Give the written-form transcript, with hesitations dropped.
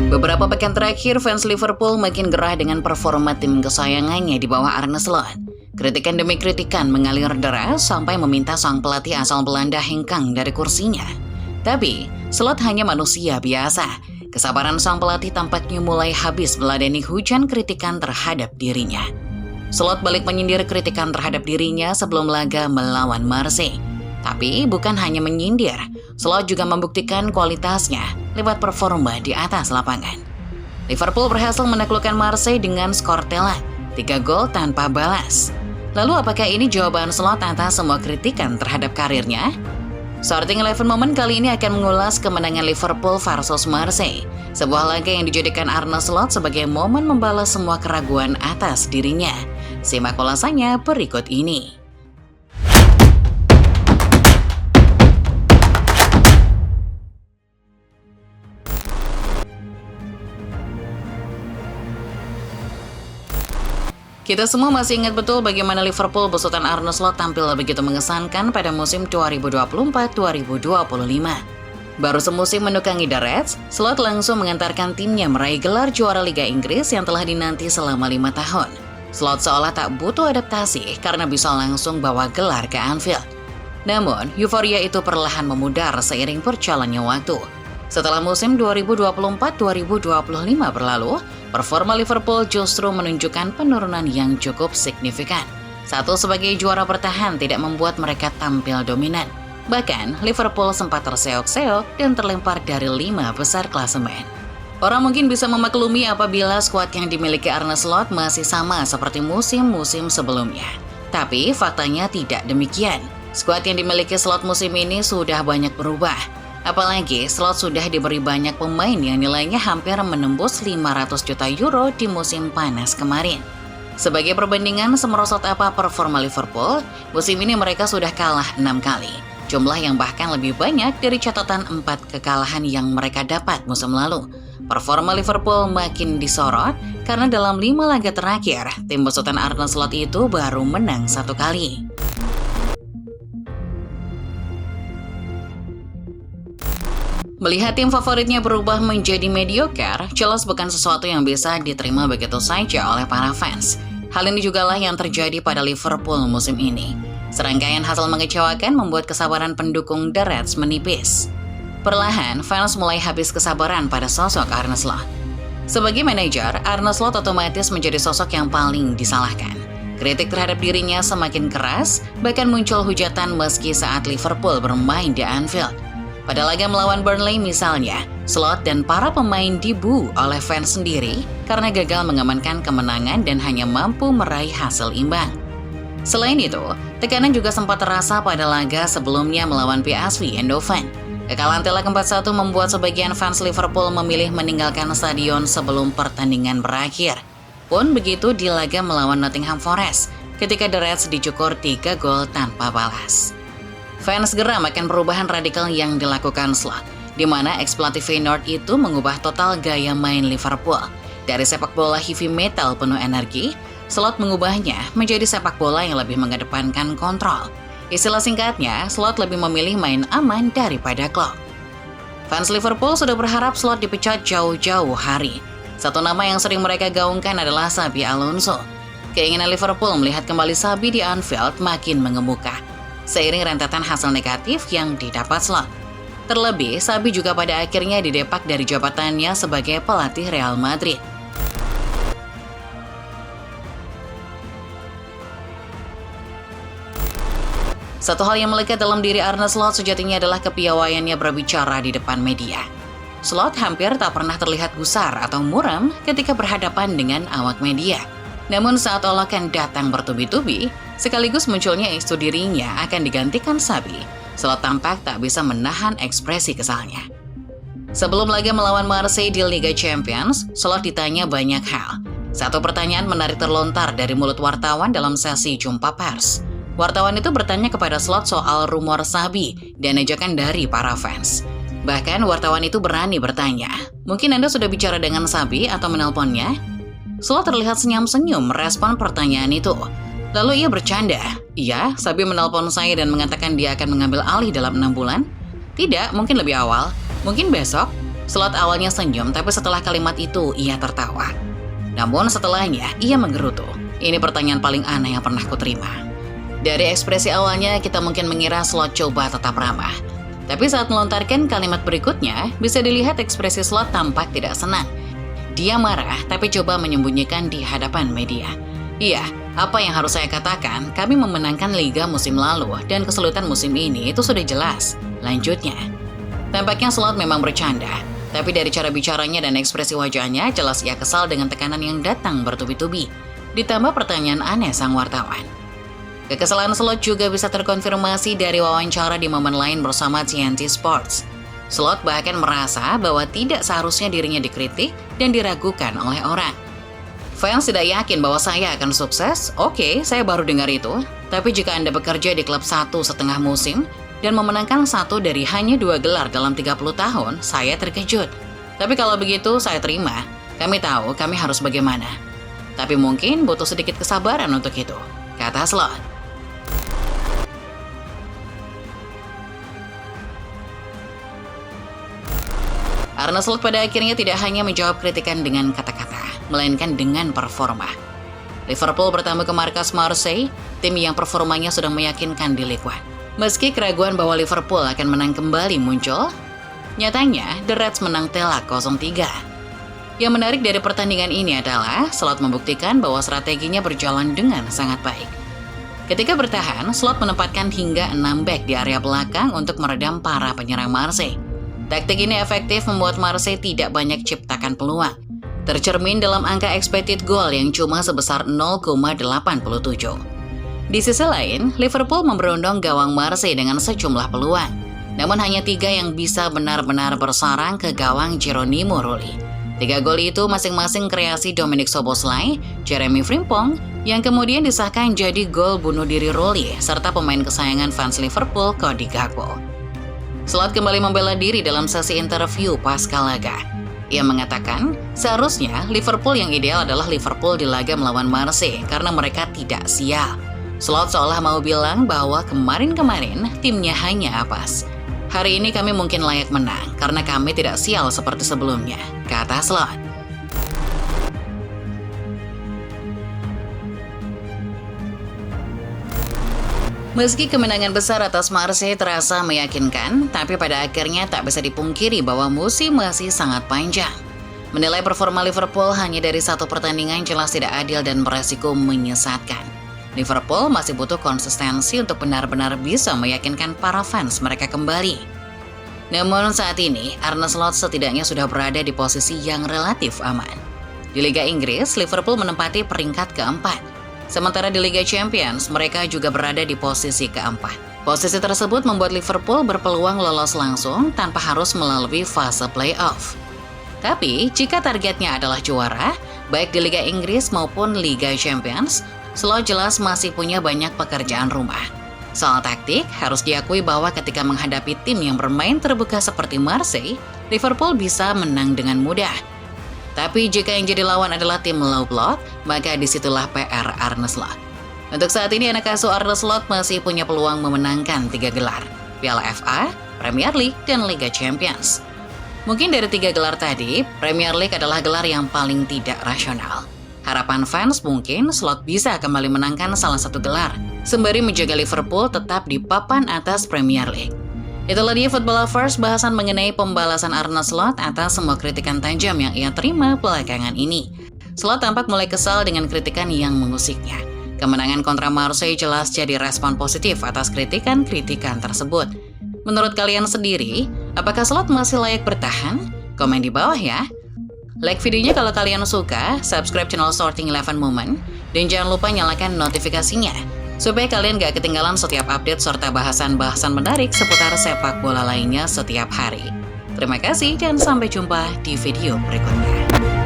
Beberapa pekan terakhir, fans Liverpool makin gerah dengan performa tim kesayangannya di bawah Arne Slot. Kritikan demi kritikan mengalir deras sampai meminta sang pelatih asal Belanda hengkang dari kursinya. Tapi, Slot hanya manusia biasa. Kesabaran sang pelatih tampaknya mulai habis meladeni hujan kritikan terhadap dirinya. Slot balik menyindir kritikan terhadap dirinya sebelum laga melawan Marseille. Tapi bukan hanya menyindir, Slot juga membuktikan kualitasnya lewat performa di atas lapangan. Liverpool berhasil menaklukkan Marseille dengan skor telak, 3 gol tanpa balas. Lalu apakah ini jawaban Slot atas semua kritikan terhadap karirnya? Starting 11 Moment kali ini akan mengulas kemenangan Liverpool versus Marseille, sebuah laga yang dijadikan Arne Slot sebagai momen membalas semua keraguan atas dirinya. Simak ulasannya berikut ini. Kita semua masih ingat betul bagaimana Liverpool besutan Arne Slot tampil begitu mengesankan pada musim 2024-2025. Baru semusim menukangi The Reds, Slot langsung mengantarkan timnya meraih gelar juara Liga Inggris yang telah dinanti selama 5 tahun. Slot seolah tak butuh adaptasi karena bisa langsung bawa gelar ke Anfield. Namun, euforia itu perlahan memudar seiring berjalannya waktu. Setelah musim 2024-2025 berlalu, performa Liverpool justru menunjukkan penurunan yang cukup signifikan. Satu, sebagai juara bertahan tidak membuat mereka tampil dominan. Bahkan, Liverpool sempat terseok-seok dan terlempar dari 5 besar klasemen. Orang mungkin bisa memaklumi apabila skuad yang dimiliki Arne Slot masih sama seperti musim-musim sebelumnya. Tapi faktanya tidak demikian. Skuad yang dimiliki Slot musim ini sudah banyak berubah. Apalagi Slot sudah diberi banyak pemain yang nilainya hampir menembus 500 juta euro di musim panas kemarin. Sebagai perbandingan semerosot apa performa Liverpool, musim ini mereka sudah kalah 6 kali. Jumlah yang bahkan lebih banyak dari catatan 4 kekalahan yang mereka dapat musim lalu. Performa Liverpool makin disorot karena dalam 5 laga terakhir, tim besutan Arne Slot itu baru menang 1 kali. Melihat tim favoritnya berubah menjadi mediocre, jelas bukan sesuatu yang bisa diterima begitu saja oleh para fans. Hal ini jugalah yang terjadi pada Liverpool musim ini. Serangkaian hasil mengecewakan membuat kesabaran pendukung The Reds menipis. Perlahan, fans mulai habis kesabaran pada sosok Arne Slot. Sebagai manajer, Arne Slot otomatis menjadi sosok yang paling disalahkan. Kritik terhadap dirinya semakin keras, bahkan muncul hujatan meski saat Liverpool bermain di Anfield. Pada laga melawan Burnley misalnya, Slot dan para pemain dibu oleh fans sendiri karena gagal mengamankan kemenangan dan hanya mampu meraih hasil imbang. Selain itu, tekanan juga sempat terasa pada laga sebelumnya melawan PSV Eindhoven. Kekalahan telak 4-1 membuat sebagian fans Liverpool memilih meninggalkan stadion sebelum pertandingan berakhir. Pun begitu di laga melawan Nottingham Forest, ketika The Reds dicukur 3 gol tanpa balas. Fans geram akan perubahan radikal yang dilakukan Slot, di mana eks-pelatih Feyenoord itu mengubah total gaya main Liverpool. Dari sepak bola heavy metal penuh energi, Slot mengubahnya menjadi sepak bola yang lebih mengedepankan kontrol. Istilah singkatnya, Slot lebih memilih main aman daripada klop. Fans Liverpool sudah berharap Slot dipecat jauh-jauh hari. Satu nama yang sering mereka gaungkan adalah Xabi Alonso. Keinginan Liverpool melihat kembali Xabi di Anfield makin mengemuka, seiring rentetan hasil negatif yang didapat Slot. Terlebih, Xabi juga pada akhirnya didepak dari jabatannya sebagai pelatih Real Madrid. Satu hal yang melekat dalam diri Arne Slot sejatinya adalah kepiawaiannya berbicara di depan media. Slot hampir tak pernah terlihat gusar atau muram ketika berhadapan dengan awak media. Namun saat olakan datang bertubi-tubi, sekaligus munculnya isu dirinya akan digantikan Xabi, Slot tampak tak bisa menahan ekspresi kesalnya. Sebelum laga melawan Marseille di Liga Champions, Slot ditanya banyak hal. Satu pertanyaan menarik terlontar dari mulut wartawan dalam sesi jumpa pers. Wartawan itu bertanya kepada Slot soal rumor Xabi dan ajakan dari para fans. Bahkan wartawan itu berani bertanya, "Mungkin Anda sudah bicara dengan Xabi atau menelponnya?" Slot terlihat senyum-senyum merespon pertanyaan itu. Lalu ia bercanda, "Iya, Xabi menelpon saya dan mengatakan dia akan mengambil alih dalam 6 bulan. Tidak, mungkin lebih awal, mungkin besok." Slot awalnya senyum, tapi setelah kalimat itu ia tertawa. Namun setelahnya ia menggerutu. Ini pertanyaan paling aneh yang pernah kuterima. Dari ekspresi awalnya kita mungkin mengira Slot coba tetap ramah. Tapi saat melontarkan kalimat berikutnya, bisa dilihat ekspresi Slot tampak tidak senang. Dia marah tapi coba menyembunyikan di hadapan media. Iya, apa yang harus saya katakan, kami memenangkan Liga musim lalu dan kesulitan musim ini itu sudah jelas. Lanjutnya, tampaknya Slot memang bercanda. Tapi dari cara bicaranya dan ekspresi wajahnya, jelas ia kesal dengan tekanan yang datang bertubi-tubi. Ditambah pertanyaan aneh sang wartawan. Kekesalan Slot juga bisa terkonfirmasi dari wawancara di momen lain bersama TNT Sports. Slot bahkan merasa bahwa tidak seharusnya dirinya dikritik dan diragukan oleh orang. Fans tidak yakin bahwa saya akan sukses? Oke, saya baru dengar itu. Tapi jika Anda bekerja di klub 1,5 musim, dan memenangkan 1 dari hanya 2 gelar dalam 30 tahun, saya terkejut. Tapi kalau begitu, saya terima. Kami tahu kami harus bagaimana. Tapi mungkin butuh sedikit kesabaran untuk itu, kata Slot. Arne Slot pada akhirnya tidak hanya menjawab kritikan dengan kata-kata, melainkan dengan performa. Liverpool bertamu ke markas Marseille, tim yang performanya sudah meyakinkan di Ligue 1. Meski keraguan bahwa Liverpool akan menang kembali muncul, nyatanya The Reds menang telak 0-3. Yang menarik dari pertandingan ini adalah Slot membuktikan bahwa strateginya berjalan dengan sangat baik. Ketika bertahan, Slot menempatkan hingga 6 bek di area belakang untuk meredam para penyerang Marseille. Taktik ini efektif membuat Marseille tidak banyak ciptakan peluang. Tercermin dalam angka expected goal yang cuma sebesar 0,87. Di sisi lain, Liverpool memberondong gawang Marseille dengan sejumlah peluang. Namun hanya 3 yang bisa benar-benar bersarang ke gawang Geronimo Rulli. 3 gol itu masing-masing kreasi Dominic Szoboszlai, Jeremy Frimpong, yang kemudian disahkan jadi gol bunuh diri Rulli, serta pemain kesayangan fans Liverpool, Cody Gakpo. Slot kembali membela diri dalam sesi interview pasca laga. Ia mengatakan, seharusnya Liverpool yang ideal adalah Liverpool di laga melawan Marseille karena mereka tidak sial. Slot seolah mau bilang bahwa kemarin-kemarin timnya hanya apes. Hari ini kami mungkin layak menang karena kami tidak sial seperti sebelumnya, kata Slot. Meski kemenangan besar atas Marseille terasa meyakinkan, tapi pada akhirnya tak bisa dipungkiri bahwa musim masih sangat panjang. Menilai performa Liverpool hanya dari 1 pertandingan jelas tidak adil dan beresiko menyesatkan. Liverpool masih butuh konsistensi untuk benar-benar bisa meyakinkan para fans mereka kembali. Namun saat ini, Arne Slot setidaknya sudah berada di posisi yang relatif aman. Di Liga Inggris, Liverpool menempati peringkat keempat. Sementara di Liga Champions, mereka juga berada di posisi keempat. Posisi tersebut membuat Liverpool berpeluang lolos langsung tanpa harus melalui fase play-off. Tapi, jika targetnya adalah juara, baik di Liga Inggris maupun Liga Champions, Slot jelas masih punya banyak pekerjaan rumah. Soal taktik, harus diakui bahwa ketika menghadapi tim yang bermain terbuka seperti Marseille, Liverpool bisa menang dengan mudah. Tapi jika yang jadi lawan adalah tim low block, maka disitulah PR Arne Slot. Untuk saat ini anak asuh Arne Slot masih punya peluang memenangkan 3 gelar, Piala FA, Premier League, dan Liga Champions. Mungkin dari 3 gelar tadi, Premier League adalah gelar yang paling tidak rasional. Harapan fans mungkin Slot bisa kembali menangkan salah satu gelar, sembari menjaga Liverpool tetap di papan atas Premier League. Itulah dia Football Lovers, bahasan mengenai pembalasan Arne Slot atas semua kritikan tajam yang ia terima belakangan ini. Slot tampak mulai kesal dengan kritikan yang mengusiknya. Kemenangan kontra Marseille jelas jadi respon positif atas kritikan-kritikan tersebut. Menurut kalian sendiri, apakah Slot masih layak bertahan? Komen di bawah ya. Like videonya kalau kalian suka, subscribe channel Sorting 11 Moment, dan jangan lupa nyalakan notifikasinya, supaya kalian gak ketinggalan setiap update serta bahasan-bahasan menarik seputar sepak bola lainnya setiap hari. Terima kasih dan sampai jumpa di video berikutnya.